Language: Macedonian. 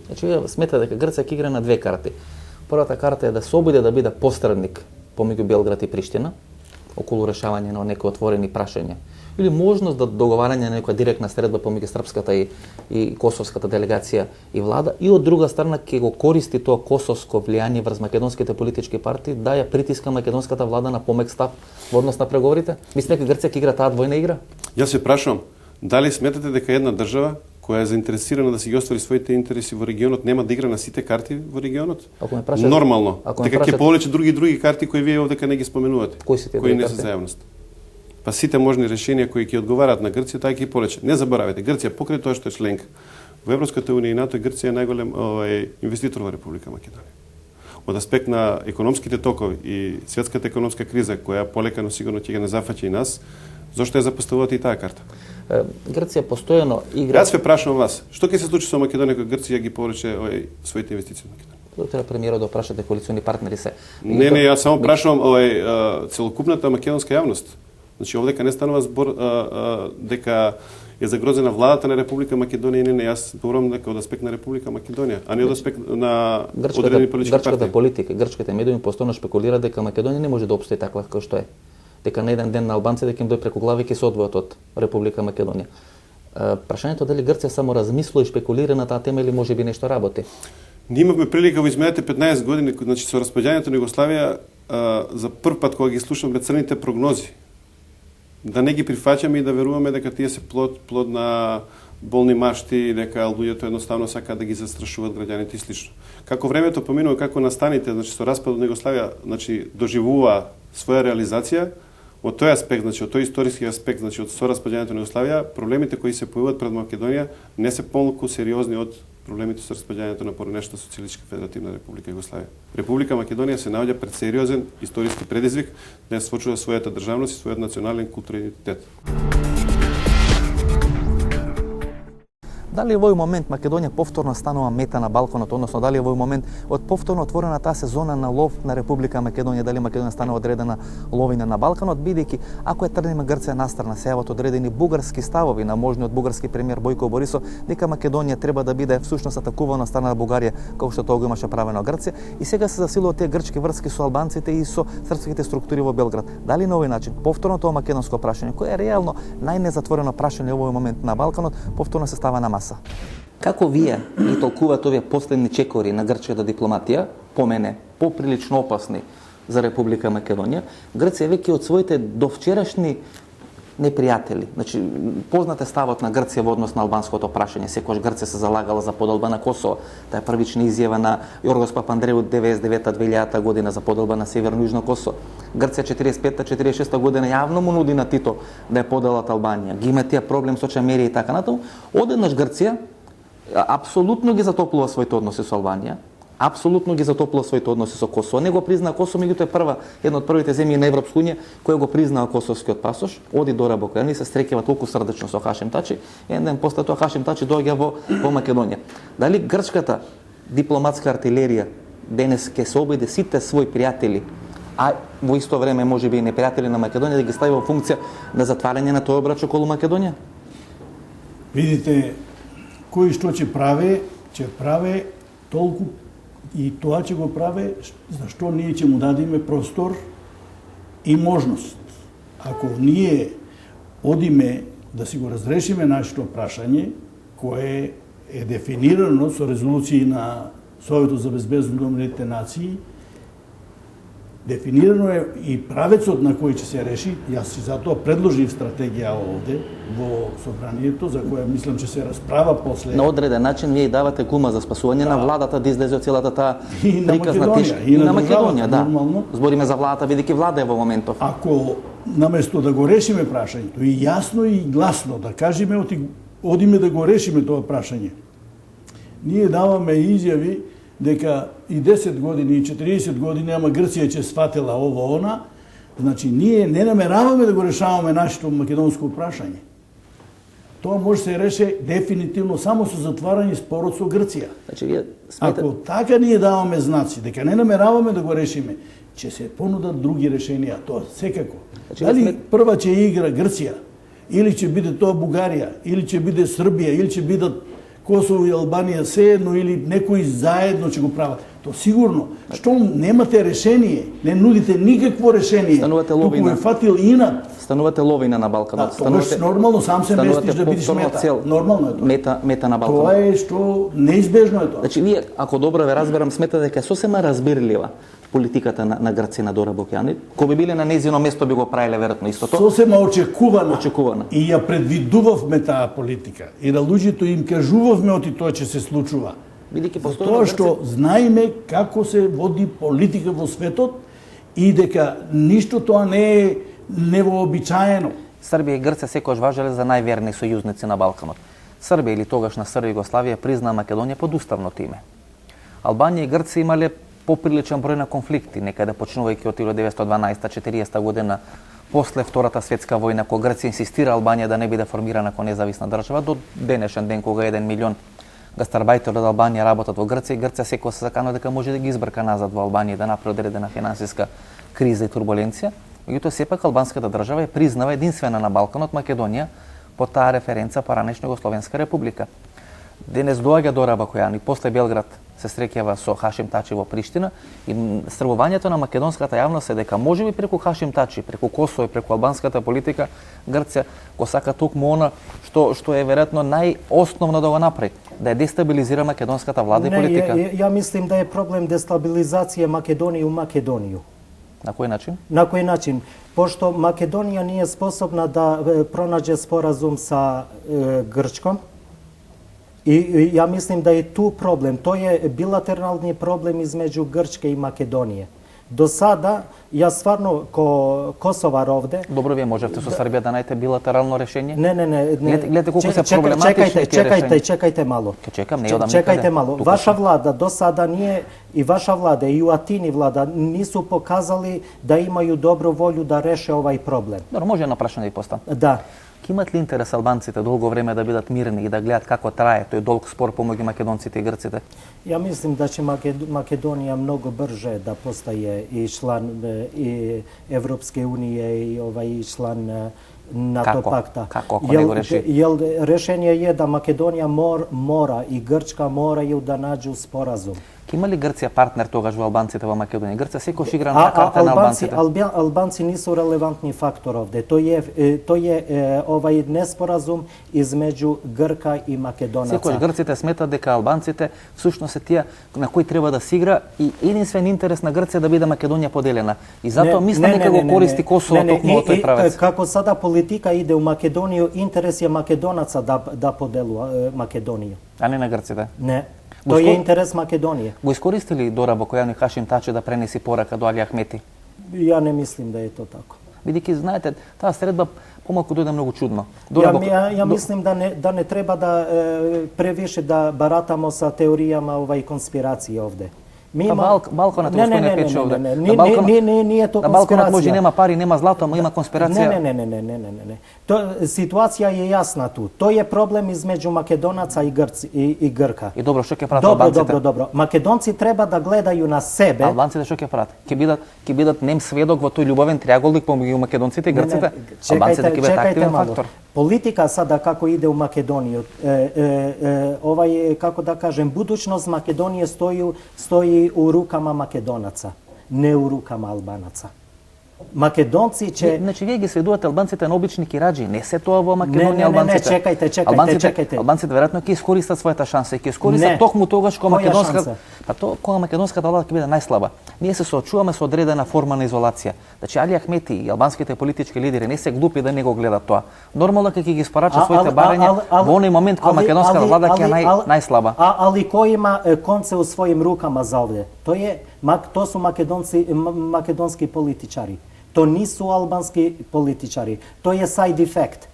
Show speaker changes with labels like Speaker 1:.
Speaker 1: Значи, смета дека Грција ќе игра на две карти. Првата карта е да се обиде да биде посредник помеѓу Белград и Приштина околу решавање на некои отворени прашања или можност да договарање на некоја директна средба помеѓу српската и косовската делегација и влада, и од друга страна ќе го користи тоа косовско влијание врз македонските политички партии да ја притиска македонската влада на помек став во однос на преговорите. Мислите дека Грција ќе игра таа двојна игра?
Speaker 2: Јас се прашувам, дали сметате дека една држава која е заинтересирана да си ги оствари своите интереси во регионот нема да игра на сите карти во регионот? Нормално. Дека ќе повлече други карти кои вие овдека не ги споменувате. Кои не се за јавност. Па сите можни решенија кои ќе одговараат на Грција, тај ќе повлече. Не заборавете, Грција покрај тоа што е членка во Европската унија и НАТО, Грција е најголем инвеститор во Република Македонија. Од аспект на економските токови и светската економска криза која полека но сигурно ќе ги зафаќа и нас, зошто ја запоставувате и таа карта?
Speaker 1: Грција постојано игра.
Speaker 2: Јас ве прашувам вас, што ќе се случи со Македонија кога Грција ги повлече своите инвестиции во Македонија?
Speaker 1: Треба премиерот да прашате коалициони партнери се.
Speaker 2: Не, јас само прашувам целокупната македонска јавност. Значи овдека не станува збор дека е загрозена владата на Република Македонија и не, јас зборувам дека од аспект на Република Македонија, а не од аспект на одредени политички партии.
Speaker 1: Грчката политика, грчките медиуми постојано шпекулираат дека Македонија не може да опстои таква како што е. Дека на еден ден на албанците дека им дојде преку глави ќе се одвојат од Република Македонија. Прашањето дали Грција само размислува и шпекулира на таа тема или можеби нешто работи?
Speaker 2: Ние имавме прилика во изминатите 15 години, значи со распаѓањето на Југославија, за прв пат кога ги слушаме црните прогнози, да не ги прифаќаме и да веруваме дека тие се плод на болни машти, дека луѓето едноставно сакаат да ги застрашуваат граѓаните и слично. Како времето поминува, како настаните, значи со распадот на Југославија, значи доживува своја реализација, од тој аспект, значи од тој историски аспект, значи од со распаѓањето на Југославија, проблемите кои се појавуваат пред Македонија не се помалку сериозни од проблемите со распаѓањето на поранешната социјалистичка федеративна република Југославија. Република Македонија се наоѓа пред сериозен историски предизвик да ја свочува својата државност и својот национален културен идентитет.
Speaker 1: Дали во овој момент Македонија повторно станува мета на Балканот, односно дали во овој момент од повторно отворена таа сезона на лов на Република Македонија, дали Македонија станува одредена ловина на Балканот, бидејќи ако е тргнеме Грција настрана, се јават одредени бугарски ставови на можниот бугарски премиер Бојко Борисов дека Македонија треба да биде всушност атакувана страна на Бугарија, како што тоа го имаше правено Грција, и сега се засилуваат тие грчки врски со албанците и со српските структури во Белград. Дали на овој начин повторно тоа македонско прашање, кое е реално најнезатворено прашање во овој момент на Балканот, повторно се става на маса? Како вие ги толкувате овие последни чекори на грчката дипломатија, по мене, поприлично опасни за Република Македонија, Грција веќе од своите довчерашни непријатели. Значи, познате ставот на Грција во однос на албанското прашање, секогаш Грција се залагала за поделба на Косово. Таа првична изјава на Јоргос Папандреу 99-2000 година за поделба на Северно и Јужно Косово. Грција 45-46 година јавно му нуди на Тито да ја поделат Албанија. Ги има тие проблем со Чамери и така натаму. Одеднаш Грција апсолутно ги затоплува своите односи со Албанија, апсолутно ги затоплува своите односи со Косово. Не го признаа Косово, меѓутоа е една од првите земји на Европска унија која го признаа косовскиот пасош. Оди до Рабокани, се стрекева толку срдечно со Хашим Тачи. Еден ден после тоа Хашим Тачи доаѓа во Македонија. Дали грчката дипломатска артилерија денес ќе се обиде сите своји пријатели, а во исто време можеби и непријатели на Македонија, да ги стави во функција на затварање на тој обрач околу Македонија?
Speaker 3: Видите, кој што ќе прави толку и тоа ќе го прави, зашто ние ќе му дадеме простор и можност. Ако ние одиме да си го разрешиме нашето прашање, кое е дефинирано со резолуции на Советот за безбедност на Обединетите нации, дефинирано е и правецот на кој ќе се реши. Јас и затоа предложив стратегија овде во собранието, за која мислам ќе се расправа после.
Speaker 1: На одреден начин вие давате кума за спасување на владата да излезе од целата таа приказна тишка.
Speaker 3: И на
Speaker 1: Македонија, да.
Speaker 3: Нормално.
Speaker 1: Збориме за владата, бидејќи влада е во моментов.
Speaker 3: Ако наместо да го решиме прашањето и јасно и гласно да кажеме одиме да го решиме тоа прашање, ние даваме изјави дека и 10 години и 40 години, ама Грција ќе сватела ово она, значи ние не намераваме да го решаваме нашето македонско прашање. Тоа може се реше дефинитивно само со затварање спорот со Грција.
Speaker 1: Значи вие
Speaker 3: Ако така ние даваме знаци дека не намераваме да го решиме, ќе се понудат други решенија, тоа секако.
Speaker 1: Значи,
Speaker 3: дали прва ќе игра Грција, или ќе биде тоа Бугарија, или ќе биде Србија, или ќе бидат Косово и Албанија сеедно или некои заедно ќе го прават. То сигурно. Што немате решение, не нудите никакво решение.
Speaker 1: Станувате
Speaker 3: туку
Speaker 1: ловина.
Speaker 3: е фатил инат.
Speaker 1: Станувате ловина на Балканот.
Speaker 3: Тогаш нормално сам се местиш да бидеш мета. Нормално е тоа.
Speaker 1: Мета на Балканот.
Speaker 3: Тоа е што неизбежно е тоа.
Speaker 1: Значи, вие, ако добро ве разберам, смета дека сосема разбирлива политиката на Грција на Дора Бокјани, кој би биле на нејзино место би го правиле веројатно истото.
Speaker 3: Сосема очекувана.
Speaker 1: Очекувана.
Speaker 3: И ја предвидувавме таа политика. И на луѓето им кажувавме оти тоа ќе се случува.
Speaker 1: Бидејќи постои
Speaker 3: Тоа што знаеме како се води политика во светот и дека ништо тоа не е невообичаено.
Speaker 1: Србија и Грција секогаш важеле за најверни сојузници на Балканот. Србија или тогашна СР Југославија призна Македонија под уставното име. Албанија и Грција имале поприличен број на конфликти, некаде почнувајќи од 1912-40 година после Втората светска војна, кога Грција инсистира Албанија да не биде формирана како независна држава, до денешен ден кога 1 милион гастарбајтери од Албанија работат во Грција и Грција секој се заканува дека може да ги избрка назад во Албанија и да направи одредена финансиска криза и турбуленција. Меѓутоа сепак албанската држава е признава единствена на Балканот Македонија по таа референца паранешна Југословенска република. Денес доаѓа Дора Бакојани, после Белград се среќава со Хашим Тачи во Приштина и стрвувањето на македонската јавност е дека можеби преку Хашим Тачи, преку Косово и преку албанската политика Грција го сака токму она што е веројатно најосновно да го направи, да ја дестабилизира македонската влада и политика.
Speaker 4: Ја мислим да е проблем дестабилизација Македонија у Македонiju.
Speaker 1: На кој начин?
Speaker 4: На кој начин? Пошто Македонија не е способна да пронаđе споразум са Грчком. И ја мислим да е ту проблем. Тој е билатерални проблем измеѓу Грчка и Македонија. До сада, јас стварно ко Косовар овде...
Speaker 1: Добро, вие можевте со Србија да најдете билатерално решение?
Speaker 4: Не.
Speaker 1: Гледате колку се проблематични тие решенија.
Speaker 4: Чекајте мало.
Speaker 1: Ке чекам, не одам
Speaker 4: Чекајте
Speaker 1: никаде.
Speaker 4: мало. Ваша влада до сада ние и ваша влада и Атини влада нису показали да имају добру волју да реше овај проблем.
Speaker 1: Добро, може едно прашање да ви поставам.
Speaker 4: Да.
Speaker 1: Ке имат ли интерес албанците долго време да бидат мирни и да гледат како трае тој долг спор помеѓу македонците и грците?
Speaker 4: Ја мислим да ќе Македонија многу брже да постае и члан и Европске унија и члан НАТО пакта.
Speaker 1: Како ако не го реши?
Speaker 4: Решение е да Македонија мора и Грчка морају да наđу споразум.
Speaker 1: Ке има ли Грција партнер тогаш во албанците во Македонија? Грција секој игра на карта на албанците.
Speaker 4: Албанци нису релевантни фактор овде. Тој е овај неспоразум измеѓу Грка и македонаца.
Speaker 1: Секој грците сметат дека албанците всушност се тие на кои треба да се игра и единствен интерес на Грција да биде Македонија поделена. И затоа мислам дека го користи Косово токму тој правец.
Speaker 4: Како сада политика иде у Македонија, интерес е македонаца да поделува Македонија.
Speaker 1: А не на грците?
Speaker 4: Не. Тој е интерес Македонија.
Speaker 1: Го искористили Дора Бакојани и Хашим Тачи да пренеси порака до Али Ахмети?
Speaker 4: Ја не мислим да е тоа тако.
Speaker 1: Бидејќи знаете, таа средба помалку дојде многу чудно.
Speaker 4: Ја мислим да не треба да превише да баратамо со теоријама конспирација овде.
Speaker 1: Балканот е што не пече овде.
Speaker 4: Не е тоа конспирација.
Speaker 1: На Балканот може нема пари, нема злато, ама има конспирација.
Speaker 4: Не. Ситуација е јасна ту. Тој е проблем измеѓу македонаца и Грка.
Speaker 1: И добро, што ќе прават албанците?
Speaker 4: Добро. Македонци треба да гледају на себе.
Speaker 1: Албанците што ќе прават? Ќе бидат нем сведок во тој љубовен триаголник помеѓу македонците и грците? Албанците ќе бидат активен фактор.
Speaker 4: Политика сада како иде у Македонија, овај, како да кажем, будуćност Македонија стои у рукама македонаца, не у рукама албанаца. Македонци ќе...
Speaker 1: Значи, вие ги сведувате албанците на обични кираџи, не се тоа во Македонија албанците.
Speaker 4: Не, чекајте.
Speaker 1: Албанците веројатно ќе искористат својата шанса и ќе искористат токму тогаш кога македонската влада ќе биде најслаба. Ние се соочуваме со одредена форма на изолација. Значи, Али Ахмети и албанските политички лидери не се глупи да не го гледат тоа. Нормално ќе ги испорача своите барања во оној момент кога македонската влада ќе е најслаба.
Speaker 4: Али кој има конце у својим рукама за овде? Тоа су македонски политичари. То нису албански политичари. Тој е side effect.